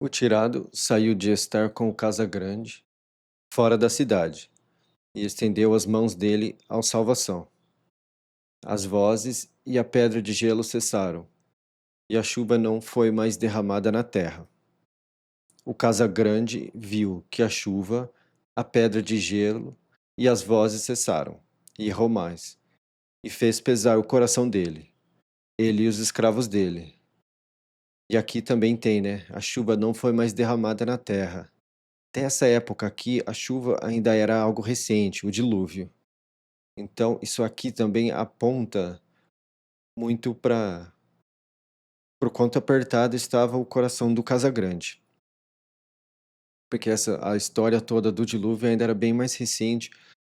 O tirado saiu de estar com o Casagrande, fora da cidade, e estendeu as mãos dele ao salvação. As vozes e a pedra de gelo cessaram, e a chuva não foi mais derramada na terra. O Casagrande viu que a chuva, a pedra de gelo e as vozes cessaram, e errou mais, e fez pesar o coração dele, ele e os escravos dele. E aqui também tem, né? A chuva não foi mais derramada na terra. Até essa época aqui, a chuva ainda era algo recente, o dilúvio. Então, isso aqui também aponta muito para o quanto apertado estava o coração do Casagrande. Porque a história toda do dilúvio ainda era bem mais recente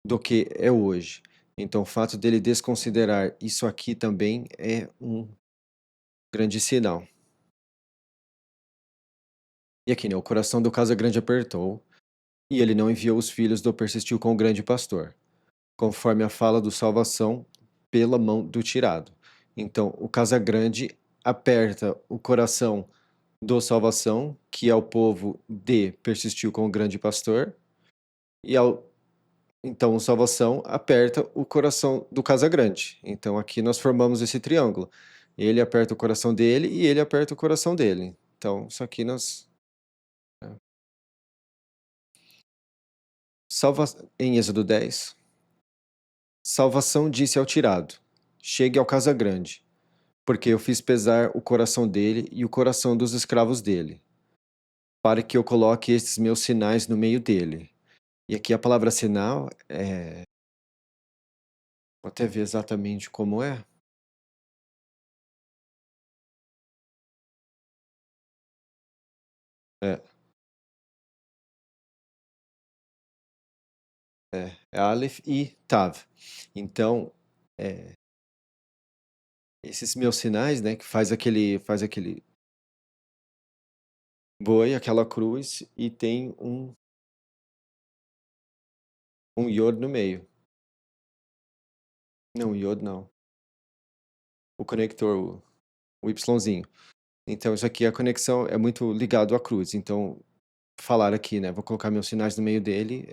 do que é hoje. Então, o fato dele desconsiderar isso aqui também é um grande sinal. E aqui, né? O coração do Casagrande apertou, e ele não enviou os filhos do persistiu com o grande pastor, conforme a fala do salvação pela mão do tirado. Então, o Casagrande aperta o coração do salvação, que é o povo de persistiu com o grande pastor, e então o salvação aperta o coração do Casagrande. Então, aqui nós formamos esse triângulo. Ele aperta o coração dele e ele aperta o coração dele. Então, isso aqui nós. Né? Em Êxodo 10, salvação disse ao tirado: chegue ao Casagrande, porque eu fiz pesar o coração dele e o coração dos escravos dele, para que eu coloque estes meus sinais no meio dele. E aqui a palavra sinal vou até ver exatamente como é. É, é Aleph e Tav. Então, é, esses meus sinais, né, que faz aquele boi, aquela cruz, e tem um iod no meio. Não, iod não. O conector, o Yzinho. Então, isso aqui, a conexão é muito ligado à cruz. Então, falar aqui, né, vou colocar meus sinais no meio dele,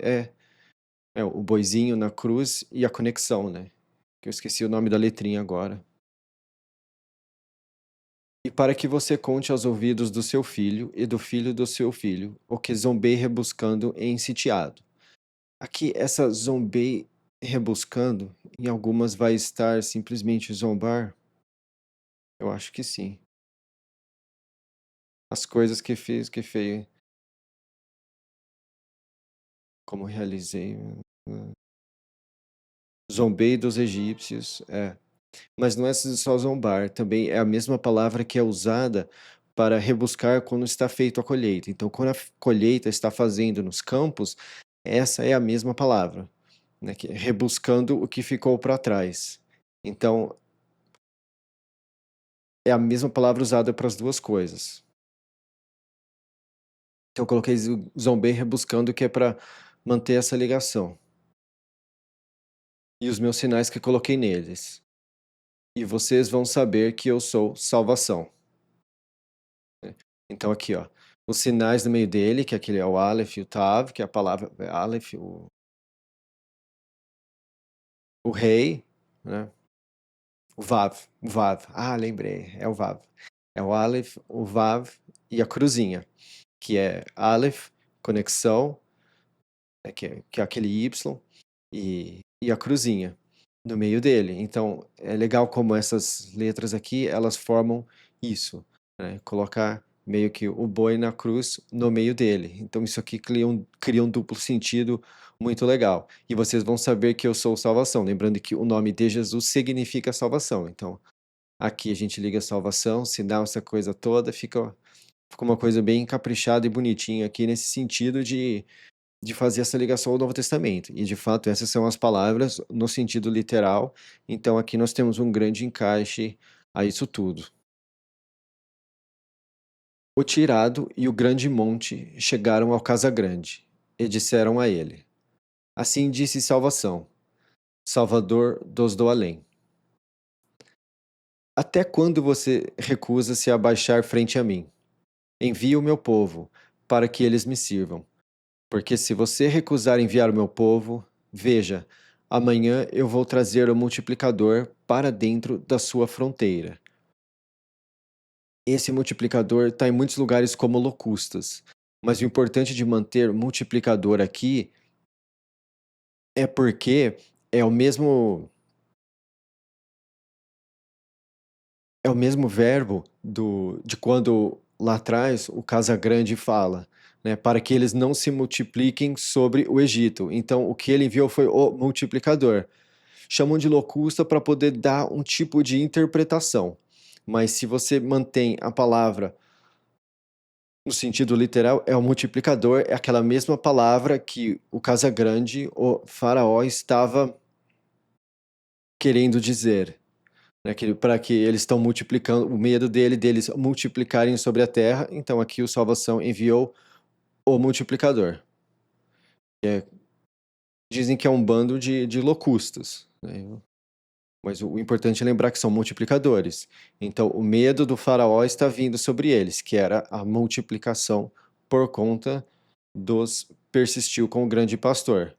é o boizinho na cruz e a conexão, né? Que eu esqueci o nome da letrinha agora. E para que você conte aos ouvidos do seu filho e do filho do seu filho, o que zombei rebuscando em sitiado. Aqui, essa zombei rebuscando, em algumas vai estar simplesmente zombar? Eu acho que sim. As coisas que fiz, que feio, como realizei. Zombei dos egípcios, é. Mas não é só zombar, também é a mesma palavra que é usada para rebuscar quando está feito a colheita. Então, quando a colheita está fazendo nos campos, essa é a mesma palavra, né, que é rebuscando o que ficou para trás. Então, é a mesma palavra usada para as duas coisas. Então, eu coloquei zombei rebuscando, que é para manter essa ligação. E os meus sinais que coloquei neles. E vocês vão saber que eu sou salvação. Então aqui, ó, os sinais no meio dele, que aquele é o Aleph e o Tav, que é a palavra Aleph, o rei, né? O Vav. Ah, lembrei, é o Vav. É o Aleph, o Vav e a cruzinha, que é Aleph, conexão, né, que é aquele Y, e a cruzinha no meio dele. Então, é legal como essas letras aqui, elas formam isso, né? Colocar meio que o boi na cruz no meio dele. Então, isso aqui cria um duplo sentido muito legal. E vocês vão saber que eu sou salvação. Lembrando que o nome de Jesus significa salvação. Então, aqui a gente liga salvação, sinal, essa coisa toda, fica uma coisa bem caprichada e bonitinha aqui nesse sentido de fazer essa ligação ao Novo Testamento. E de fato, essas são as palavras no sentido literal. Então, aqui nós temos um grande encaixe a isso tudo. O tirado e o grande monte chegaram ao Casagrande e disseram a ele: assim disse Salvação, Salvador dos do além. Até quando você recusa se abaixar frente a mim? envie o meu povo, para que eles me sirvam. Porque se você recusar enviar o meu povo, veja, amanhã eu vou trazer o multiplicador para dentro da sua fronteira. Esse multiplicador está em muitos lugares como locustas, mas o importante de manter multiplicador aqui é porque é o mesmo é o mesmo verbo de quando lá atrás o Casagrande fala, né, para que eles não se multipliquem sobre o Egito. Então, o que ele enviou foi o multiplicador. Chamam de locusta para poder dar um tipo de interpretação. Mas se você mantém a palavra no sentido literal, é o multiplicador, é aquela mesma palavra que o Casagrande, o faraó, estava querendo dizer. Né, para que eles estão multiplicando, o medo deles multiplicarem sobre a terra, então aqui o Salvação enviou o multiplicador. Dizem que é um bando de locustas, né? Mas o importante é lembrar que são multiplicadores. Então o medo do faraó está vindo sobre eles, que era a multiplicação por conta dos persistiu com o grande pastor.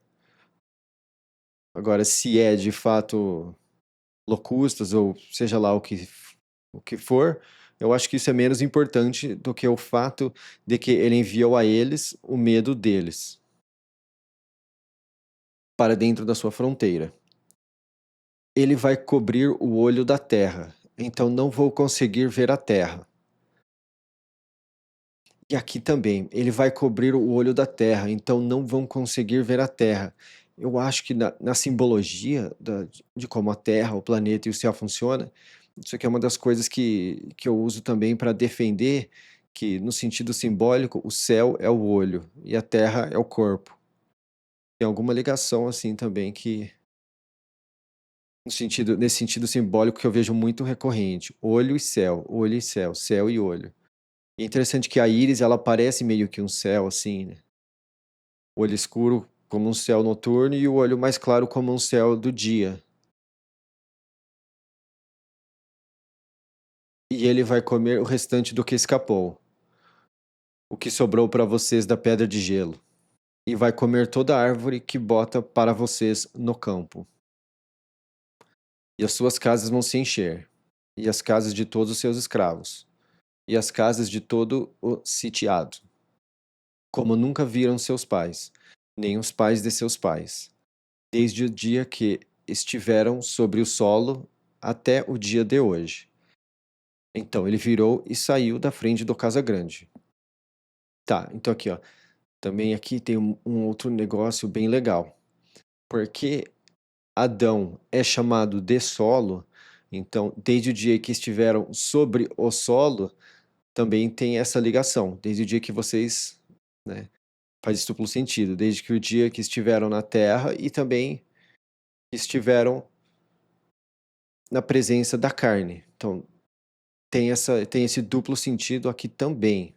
Agora, se é de fato locustas ou seja lá o que for, eu acho que isso é menos importante do que o fato de que ele enviou a eles o medo deles para dentro da sua fronteira. Ele vai cobrir o olho da terra, então não vou conseguir ver a terra. E aqui também, ele vai cobrir o olho da terra, então não vão conseguir ver a terra. Eu acho que na simbologia de como a terra, o planeta e o céu funciona, isso aqui é uma das coisas que eu uso também para defender que, no sentido simbólico, o céu é o olho e a terra é o corpo. Tem alguma ligação assim também que, no sentido, nesse sentido simbólico que eu vejo muito recorrente, olho e céu, céu e olho. E é interessante que a íris, ela parece meio que um céu, assim, né? O olho escuro como um céu noturno e o olho mais claro como um céu do dia. E ele vai comer o restante do que escapou, o que sobrou para vocês da pedra de gelo, e vai comer toda a árvore que bota para vocês no campo. E as suas casas vão se encher, e as casas de todos os seus escravos, e as casas de todo o sitiado, como nunca viram seus pais, nem os pais de seus pais, desde o dia que estiveram sobre o solo até o dia de hoje. Então ele virou e saiu da frente do Casa Grande. Tá, então aqui, ó. Também aqui tem um outro negócio bem legal. Porque Adão é chamado de solo, então desde o dia que estiveram sobre o solo, também tem essa ligação. Desde o dia que vocês, né, faz duplo sentido. Desde que o dia que estiveram na terra e também estiveram na presença da carne. Então tem esse duplo sentido aqui também.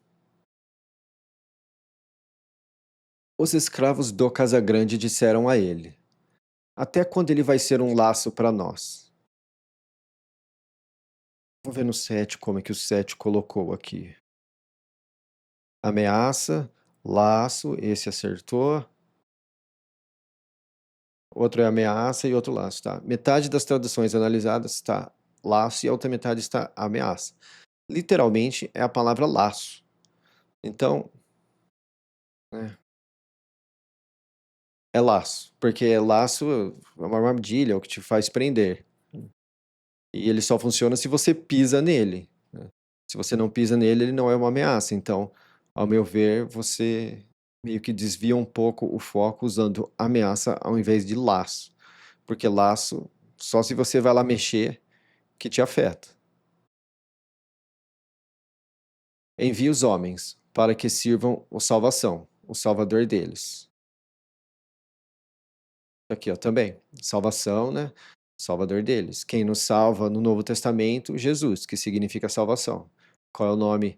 Os escravos do Casagrande disseram a ele: Até quando ele vai ser um laço para nós? Vamos ver no 7 como é que o 7 colocou aqui. Ameaça, laço, esse acertou. Outro é ameaça e outro laço, tá? Metade das traduções analisadas está laço e a outra metade está ameaça. Literalmente é a palavra laço. Então, né, é laço, porque laço é uma armadilha, é o que te faz prender. E ele só funciona se você pisa nele, né? Se você não pisa nele, ele não é uma ameaça. Então, ao meu ver, você meio que desvia um pouco o foco usando ameaça ao invés de laço. Porque laço, só se você vai lá mexer, que te afeta. Envie os homens para que sirvam o salvação, o salvador deles. Aqui, ó, também. Salvação, né? Salvador deles. Quem nos salva no Novo Testamento? Jesus, que significa salvação. Qual é o nome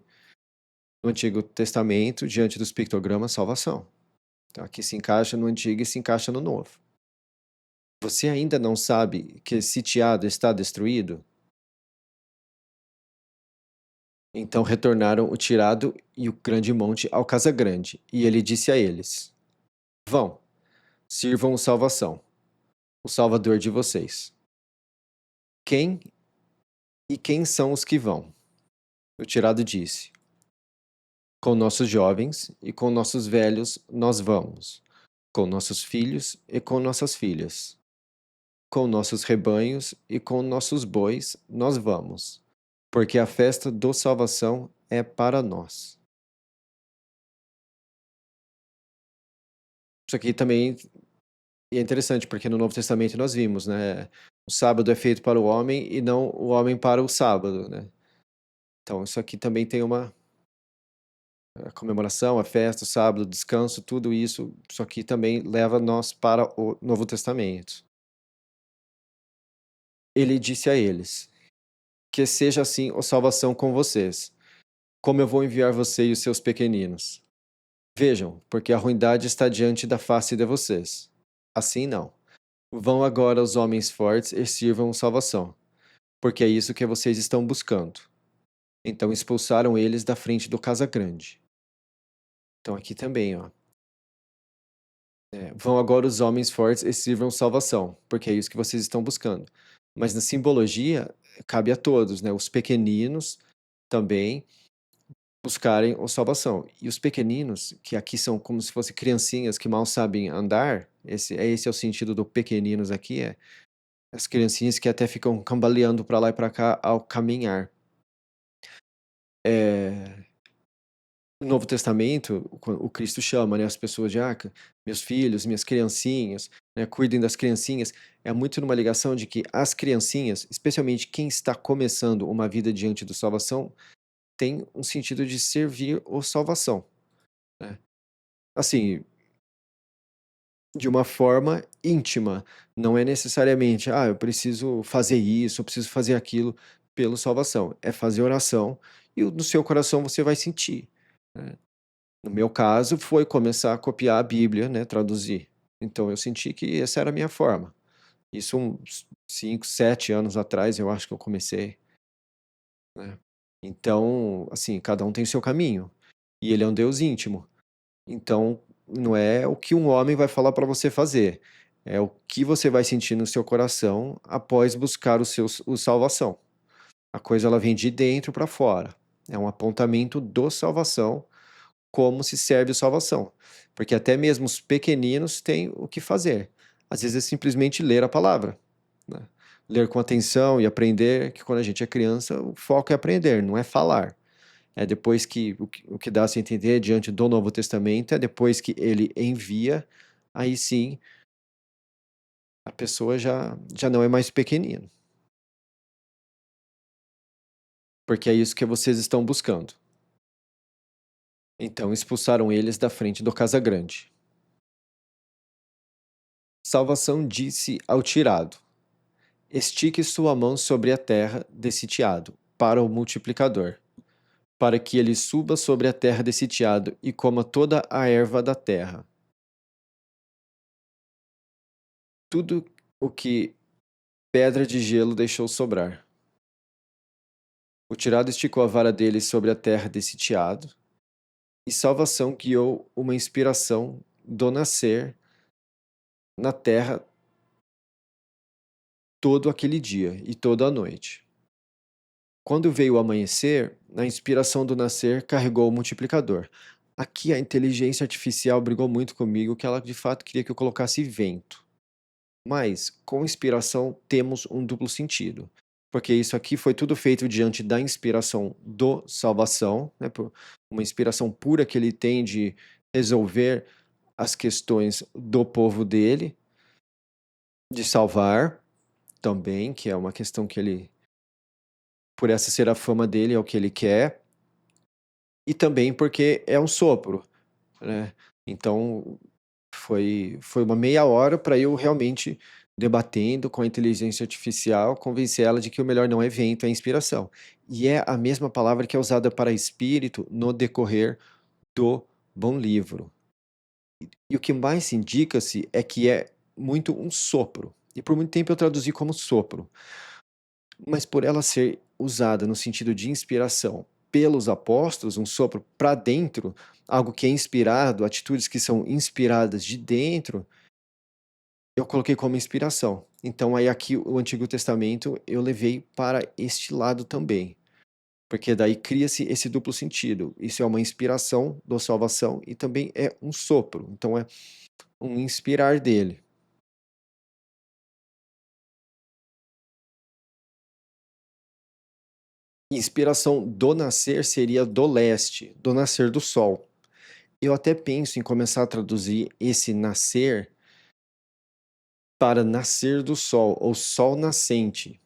no Antigo Testamento diante dos pictogramas? Salvação. Então, aqui se encaixa no Antigo e se encaixa no Novo. Você ainda não sabe que Sitiado está destruído? Então retornaram o tirado e o grande monte ao casa grande, e ele disse a eles: Vão, sirvam o salvação, o Salvador de vocês. Quem e quem são os que vão? O tirado disse: Com nossos jovens e com nossos velhos nós vamos, com nossos filhos e com nossas filhas, com nossos rebanhos e com nossos bois nós vamos, porque a festa da salvação é para nós. Isso aqui também é interessante, porque no Novo Testamento nós vimos, né? O sábado é feito para o homem e não o homem para o sábado, né? Então, isso aqui também tem uma a comemoração, a festa, o sábado, o descanso, tudo isso aqui também leva nós para o Novo Testamento. Ele disse a eles: Que seja assim a salvação com vocês, como eu vou enviar você e os seus pequeninos. Vejam, porque a ruindade está diante da face de vocês. Assim não. Vão agora os homens fortes e sirvam salvação, porque é isso que vocês estão buscando. Então expulsaram eles da frente do casa grande. Então aqui também, ó. Vão agora os homens fortes e sirvam salvação, porque é isso que vocês estão buscando. Mas na simbologia, cabe a todos, né? Os pequeninos também buscarem a salvação. E os pequeninos, que aqui são como se fossem criancinhas que mal sabem andar, esse é o sentido do pequeninos aqui, é as criancinhas que até ficam cambaleando para lá e para cá ao caminhar. É, no Novo Testamento, o Cristo chama, né, as pessoas de meus filhos, minhas criancinhas, né, cuidem das criancinhas. É muito numa ligação de que as criancinhas, especialmente quem está começando uma vida diante do salvação, tem um sentido de servir ou salvação, né? Assim, de uma forma íntima, não é necessariamente, eu preciso fazer isso, eu preciso fazer aquilo pelo salvação. É fazer oração e no seu coração você vai sentir, né? No meu caso, foi começar a copiar a Bíblia, né, traduzir. Então eu senti que essa era a minha forma. Isso uns 5, 7 anos atrás, eu acho que eu comecei, né. Então, assim, cada um tem o seu caminho, e ele é um Deus íntimo. Então, não é o que um homem vai falar para você fazer, é o que você vai sentir no seu coração após buscar o salvação. A coisa ela vem de dentro para fora. É um apontamento do salvação, como se serve a salvação. Porque até mesmo os pequeninos têm o que fazer. Às vezes é simplesmente ler a palavra, né? Ler com atenção e aprender, que quando a gente é criança, o foco é aprender, não é falar. É depois que o que dá a se entender diante do Novo Testamento é depois que ele envia, aí sim a pessoa já não é mais pequenino. Porque é isso que vocês estão buscando. Então expulsaram eles da frente do casa grande. Salvação disse ao tirado: Estique sua mão sobre a terra desse tiado, para o multiplicador, para que ele suba sobre a terra desse tiado e coma toda a erva da terra. Tudo o que pedra de gelo deixou sobrar. O tirado esticou a vara dele sobre a terra desse tiado, e salvação guiou uma inspiração do nascer na terra todo aquele dia e toda a noite. Quando veio o amanhecer, a inspiração do nascer carregou o multiplicador. Aqui a inteligência artificial brigou muito comigo, que ela de fato queria que eu colocasse vento. Mas, com inspiração, temos um duplo sentido. Porque isso aqui foi tudo feito diante da inspiração do salvação, né, uma inspiração pura que ele tem de resolver as questões do povo dele, de salvar também, que é uma questão que ele, por essa ser a fama dele, é o que ele quer, e também porque é um sopro, né? Então foi uma meia hora para eu realmente debatendo com a inteligência artificial, convencer ela de que o melhor não é vento, é inspiração. E é a mesma palavra que é usada para espírito no decorrer do bom livro. E o que mais indica-se é que é muito um sopro. E por muito tempo eu traduzi como sopro. Mas por ela ser usada no sentido de inspiração pelos apóstolos, um sopro para dentro, algo que é inspirado, atitudes que são inspiradas de dentro, eu coloquei como inspiração. Então aí aqui o Antigo Testamento eu levei para este lado também, porque daí cria-se esse duplo sentido. Isso é uma inspiração da salvação e também é um sopro. Então é um inspirar dele. Inspiração do nascer seria do leste, do nascer do sol. Eu até penso em começar a traduzir esse nascer para nascer do sol, ou sol nascente,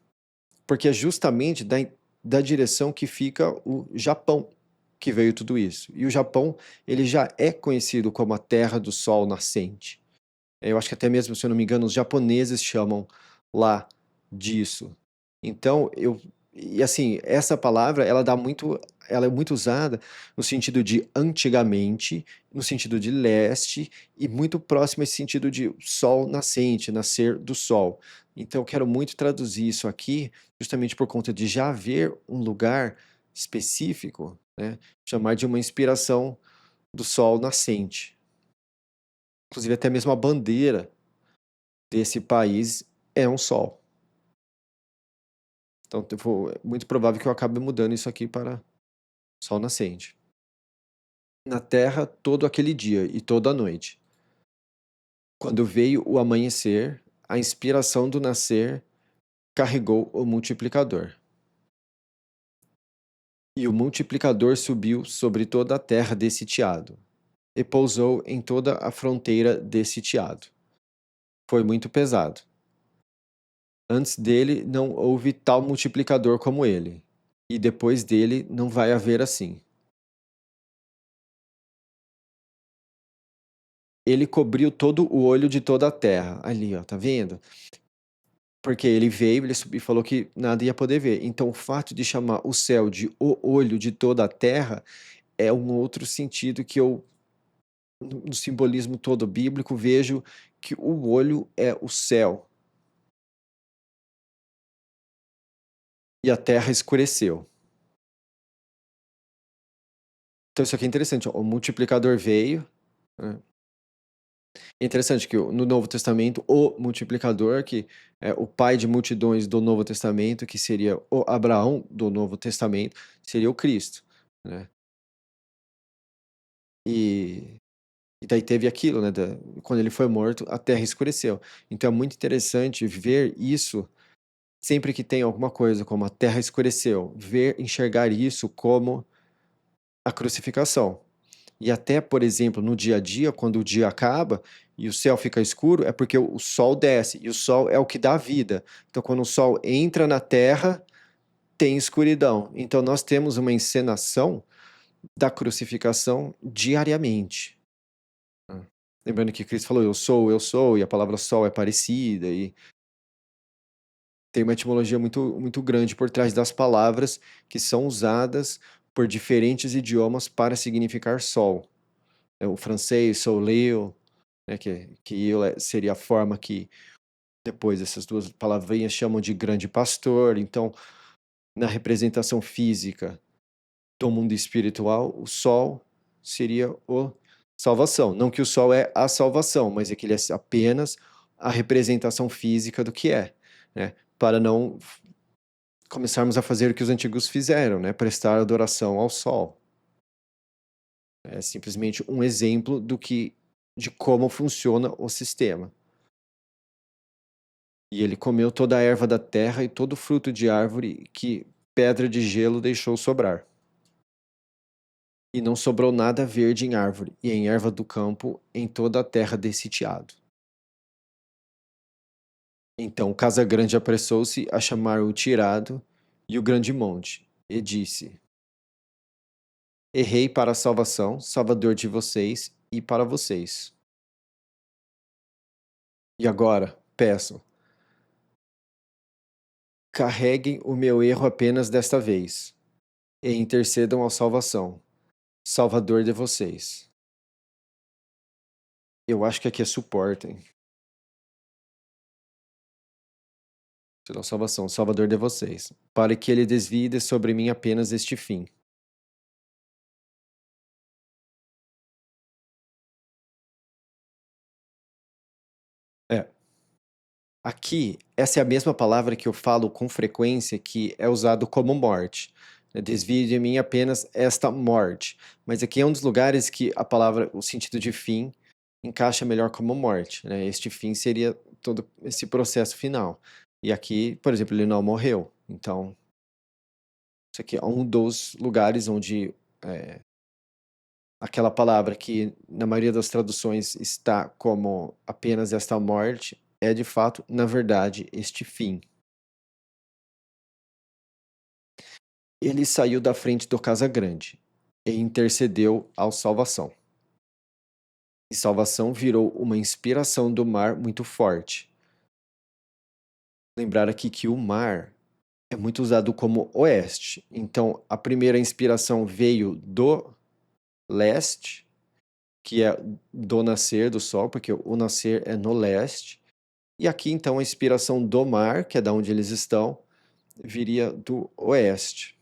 porque é justamente da direção que fica o Japão, que veio tudo isso. E o Japão, ele já é conhecido como a terra do sol nascente. Eu acho que até mesmo, se eu não me engano, os japoneses chamam lá disso. Então, e assim, essa palavra, ela é muito usada no sentido de antigamente, no sentido de leste e muito próximo esse sentido de sol nascente, nascer do sol. Então, eu quero muito traduzir isso aqui, justamente por conta de já haver um lugar específico, né, chamar de uma inspiração do sol nascente. Inclusive, até mesmo a bandeira desse país é um sol. Então, é muito provável que eu acabe mudando isso aqui para sol nascente. Na terra, todo aquele dia e toda a noite. Quando veio o amanhecer, a inspiração do nascer carregou o multiplicador. E o multiplicador subiu sobre toda a terra desse sitiado, e pousou em toda a fronteira desse sitiado. Foi muito pesado. Antes dele não houve tal multiplicador como ele, e depois dele não vai haver assim. Ele cobriu todo o olho de toda a terra. Ali, ó, tá vendo? Porque ele veio, ele subiu e falou que nada ia poder ver. Então, o fato de chamar o céu de o olho de toda a terra é um outro sentido que eu, no simbolismo todo bíblico, vejo que o olho é o céu e a terra escureceu. Então, isso aqui é interessante. Ó, o multiplicador veio, né? É interessante que no Novo Testamento, o multiplicador, que é o pai de multidões do Novo Testamento, que seria o Abraão do Novo Testamento, seria o Cristo, né? E, e daí teve aquilo, né? Quando ele foi morto, a terra escureceu. Então é muito interessante ver isso sempre que tem alguma coisa como a terra escureceu, enxergar isso como a crucificação. E até, por exemplo, no dia a dia, quando o dia acaba e o céu fica escuro, é porque o sol desce, e o sol é o que dá vida. Então, quando o sol entra na terra, tem escuridão. Então, nós temos uma encenação da crucificação diariamente. Lembrando que Cristo falou, eu sou, e a palavra sol é parecida, e tem uma etimologia muito, muito grande por trás das palavras que são usadas por diferentes idiomas para significar sol. O francês, soleil, né, que seria a forma que depois essas duas palavrinhas chamam de grande pastor. Então, na representação física do mundo espiritual, o sol seria o salvação. Não que o sol é a salvação, mas é que ele é apenas a representação física do que é, né? Para não começarmos a fazer o que os antigos fizeram, né? Prestar adoração ao sol. É simplesmente um exemplo de como funciona o sistema. E ele comeu toda a erva da terra e todo fruto de árvore que pedra de gelo deixou sobrar. E não sobrou nada verde em árvore, e em erva do campo, em toda a terra desse sitiado. Então Casagrande apressou-se a chamar o tirado e o grande monte, e disse: Errei para a salvação, salvador de vocês e para vocês. E agora, peço, carreguem o meu erro apenas desta vez, e intercedam à salvação, salvador de vocês. Eu acho que aqui é suportem. Será salvação, salvador de vocês, para que ele desvie de sobre mim apenas este fim. Aqui, essa é a mesma palavra que eu falo com frequência que é usado como morte, né. Desvie de mim apenas esta morte. Mas aqui é um dos lugares que a palavra o sentido de fim encaixa melhor como morte, né. Este fim seria todo esse processo final. E aqui, por exemplo, ele não morreu. Então, isso aqui é um dos lugares onde, aquela palavra que na maioria das traduções está como apenas esta morte, é de fato, na verdade, este fim. Ele saiu da frente do Casagrande e intercedeu ao Salvação. E Salvação virou uma inspiração do mar muito forte. Lembrar aqui que o mar é muito usado como oeste. Então, a primeira inspiração veio do leste, que é do nascer do sol, porque o nascer é no leste. E aqui, então, a inspiração do mar, que é da onde eles estão, viria do oeste.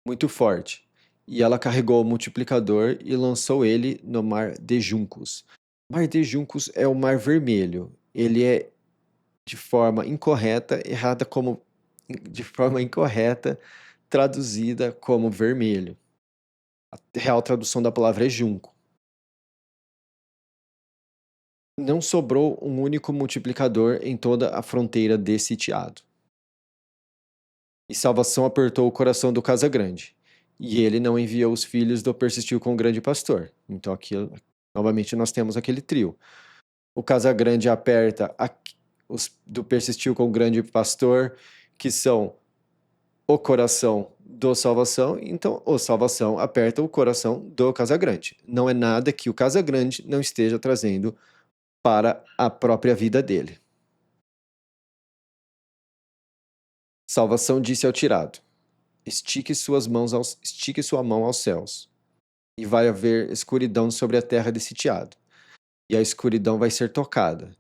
Muito forte. E ela carregou o multiplicador e lançou ele no mar de juncos. O mar de juncos é o mar vermelho. Ele é de forma incorreta, errada como de forma incorreta, traduzida como vermelho. A real tradução da palavra é junco. Não sobrou um único multiplicador em toda a fronteira desse sitiado. E Salvação apertou o coração do Casagrande, e ele não enviou os filhos do persistiu com o grande pastor. Então aqui, novamente, nós temos aquele trio. O Casagrande aperta os do persistiu com o grande pastor, que são o coração do Salvação, então o Salvação aperta o coração do Casagrande. Não é nada que o Casagrande não esteja trazendo para a própria vida dele. Salvação disse ao tirado: estique sua mão aos céus, e vai haver escuridão sobre a terra desse sitiado, e a escuridão vai ser tocada.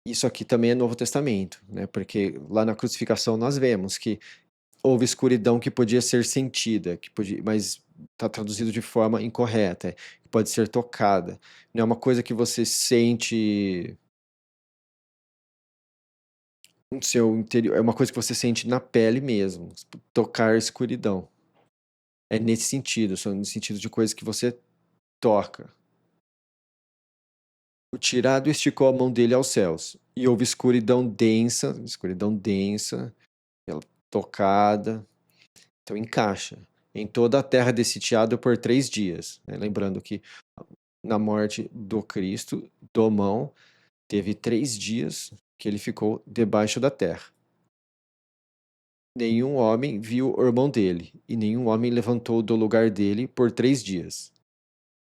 Isso aqui também é Novo Testamento, né? Porque lá na crucificação nós vemos que houve escuridão que podia ser sentida, que podia, mas está traduzido de forma incorreta, que pode ser tocada. Não é uma coisa que você sente no seu interior, é uma coisa que você sente na pele mesmo, tocar a escuridão. É nesse sentido, são no sentido de coisas que você toca. O tirado esticou a mão dele aos céus, e houve escuridão densa, ela tocada. Então encaixa em toda a terra desse sitiado por 3 dias, né? Lembrando que na morte do Cristo, Domão, teve 3 dias que ele ficou debaixo da terra. Nenhum homem viu o irmão dele, e nenhum homem levantou do lugar dele por 3 dias.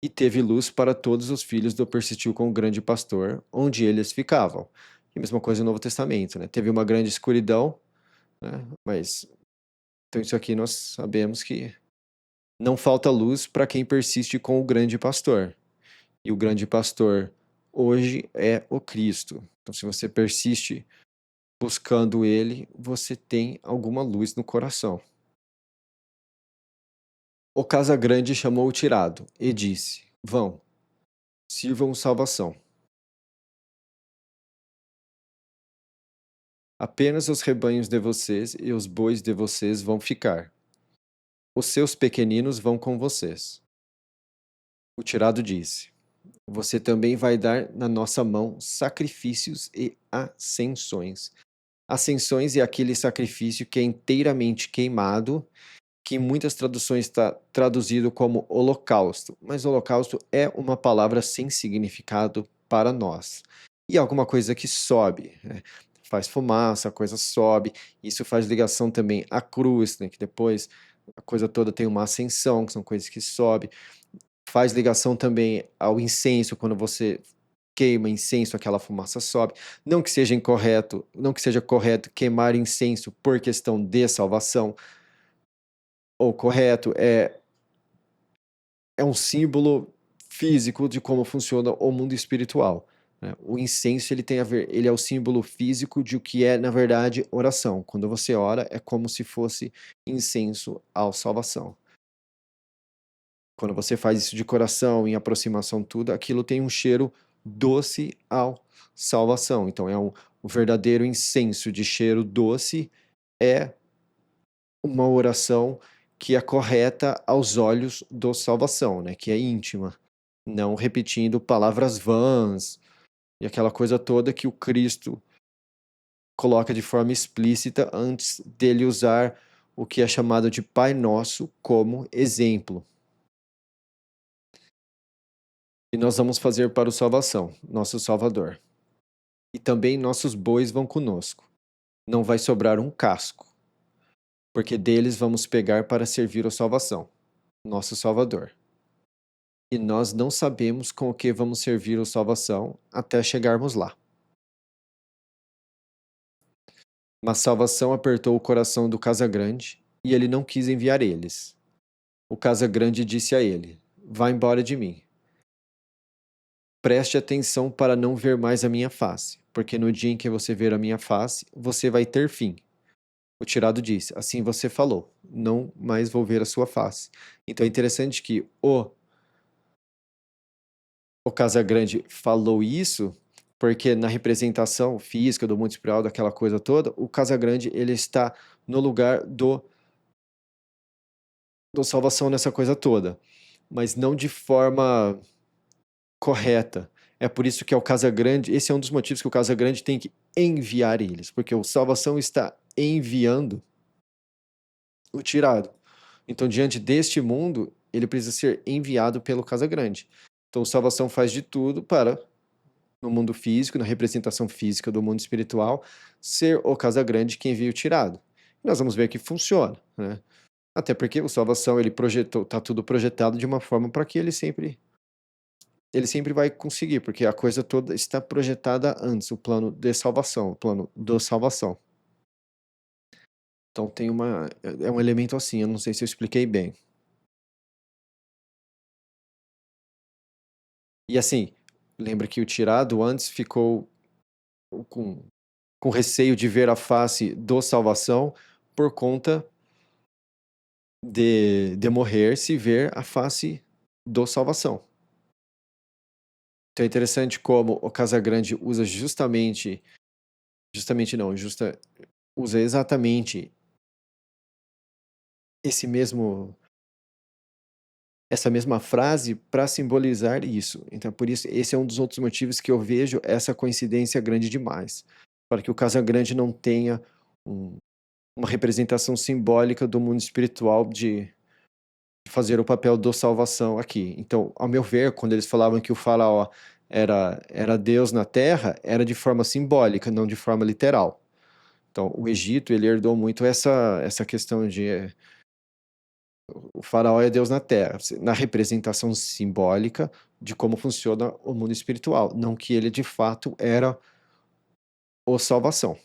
E teve luz para todos os filhos do persistiu com o grande pastor, onde eles ficavam. E a mesma coisa no Novo Testamento, né? Teve uma grande escuridão, né? Mas então isso aqui nós sabemos que não falta luz para quem persiste com o grande pastor. E o grande pastor hoje é o Cristo. Então, se você persiste buscando ele, você tem alguma luz no coração. O Casagrande chamou o tirado e disse: Vão, sirvam salvação. Apenas os rebanhos de vocês e os bois de vocês vão ficar. Os seus pequeninos vão com vocês. O tirado disse: Você também vai dar na nossa mão sacrifícios e ascensões. Ascensões é aquele sacrifício que é inteiramente queimado, que em muitas traduções está traduzido como holocausto, mas holocausto é uma palavra sem significado para nós. E alguma coisa que sobe, né? Faz fumaça, a coisa sobe, isso faz ligação também à cruz, né? Que depois a coisa toda tem uma ascensão, que são coisas que sobem. Faz ligação também ao incenso, quando você queima incenso, aquela fumaça sobe. Não que seja incorreto, não que seja correto queimar incenso por questão de salvação. O correto é um símbolo físico de como funciona o mundo espiritual, né? O incenso ele tem a ver, ele é o símbolo físico de o que é, na verdade, oração. Quando você ora, é como se fosse incenso à salvação. Quando você faz isso de coração, em aproximação, tudo, aquilo tem um cheiro doce ao salvação. Então, um verdadeiro incenso de cheiro doce é uma oração que é correta aos olhos do salvação, né? Que é íntima. Não repetindo palavras vãs e aquela coisa toda que o Cristo coloca de forma explícita antes dele usar o que é chamado de Pai Nosso como exemplo. E nós vamos fazer para o salvação, nosso Salvador. E também nossos bois vão conosco. Não vai sobrar um casco, porque deles vamos pegar para servir a salvação, nosso Salvador. E nós não sabemos com o que vamos servir a salvação até chegarmos lá. Mas salvação apertou o coração do Casagrande e ele não quis enviar eles. O Casagrande disse a ele: vá embora de mim. Preste atenção para não ver mais a minha face, porque no dia em que você ver a minha face, você vai ter fim. O tirado disse: assim você falou, não mais vou ver a sua face. Então é interessante que o Casagrande falou isso porque na representação física do mundo espiritual, daquela coisa toda, o Casagrande ele está no lugar do salvação nessa coisa toda, mas não de forma correta. É por isso que é o Casagrande, esse é um dos motivos que o Casagrande tem que enviar eles, porque o salvação está enviando o tirado. Então, diante deste mundo, ele precisa ser enviado pelo Casagrande. Então, o salvação faz de tudo para, no mundo físico, na representação física do mundo espiritual, ser o Casagrande quem envia o tirado. E nós vamos ver que funciona, né? Até porque o salvação, ele projetou, está tudo projetado de uma forma para que ele sempre vai conseguir, porque a coisa toda está projetada antes, o plano de salvação, o plano da salvação. Então é um elemento assim, eu não sei se eu expliquei bem. E assim, lembra que o tirado antes ficou com, com receio de ver a face do salvação por conta de morrer se ver a face do salvação. Então é interessante como o Casagrande usa usa exatamente esse mesmo essa mesma frase para simbolizar isso. Então, por isso, esse é um dos outros motivos que eu vejo essa coincidência grande demais, para que o Casagrande não tenha um, uma representação simbólica do mundo espiritual de fazer o papel do salvação aqui. Então, ao meu ver, quando eles falavam que o faraó era Deus na Terra, era de forma simbólica, não de forma literal. Então, o Egito, ele herdou muito essa questão de o faraó é Deus na Terra, na representação simbólica de como funciona o mundo espiritual, não que ele de fato era o salvação.